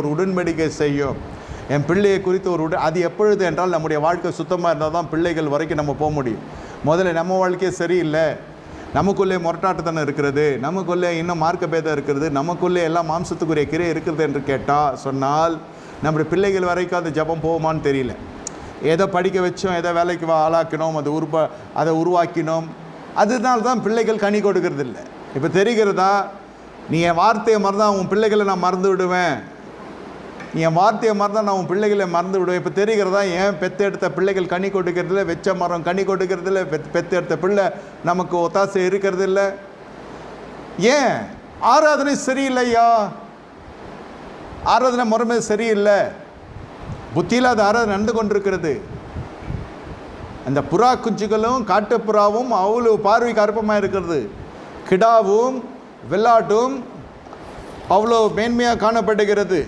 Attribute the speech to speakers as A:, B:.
A: ஒரு உடன்படிக்கை செய்யும். என் பிள்ளையை குறித்து அது எப்பொழுது என்றால் நம்முடைய வாழ்க்கை சுத்தமாக இருந்தால் தான் பிள்ளைகள் வரைக்கும் நம்ம போக முடியும். முதல்ல நம்ம வாழ்க்கையே சரியில்லை, நமக்குள்ளே முரட்டாட்டத்தனம் இருக்கிறது, நமக்குள்ளே இன்னும் மார்க்க பேதம் இருக்கிறது, நமக்குள்ளே எல்லாம் மாம்சத்துக்குரிய கிரை இருக்கிறது என்று சொன்னால் நம்முடைய பிள்ளைகள் வரைக்கும் அது ஜபம் போகுமான்னு தெரியல. ஏதோ படிக்க வச்சோம், ஏதோ வேலைக்கு ஆளாக்கினோம், அதை உருவாக்கினோம், அதனால தான் பிள்ளைகள் கனி கொடுக்கறது இல்லை. இப்போ தெரிகிறதா, நீ என் வார்த்தையை மறந்தா உன் பிள்ளைகளை நான் மறந்து விடுவேன், நீ என் வார்த்தையை மறந்தா நான் உன் பிள்ளைகளை மறந்து விடுவேன். இப்போ தெரிகிறதா, ஏன் பெற்றெடுத்த பிள்ளைகள் கனி கொடுக்கறதில்ல, வெச்ச மரம் கனி கொடுக்கறதில்ல, பெற்றெடுத்த பிள்ளை நமக்கு ஒத்தாசை இருக்கிறது இல்லை. ஏன்? ஆராதனை சரியில்லையா, ஆராதனை முறைமை சரியில்லை, புத்தியில்லாத ஆராதனை நடந்து கொண்டிருக்கிறது. அந்த புறா குஞ்சுகளும் காட்டுப்புறாவும் அவ்வளோ பார்வைக்கு அற்பமாக இருக்கிறது, கிடாவும் வெள்ளாட்டும் அவ்வளோ மேன்மையாக காணப்படுகிறது.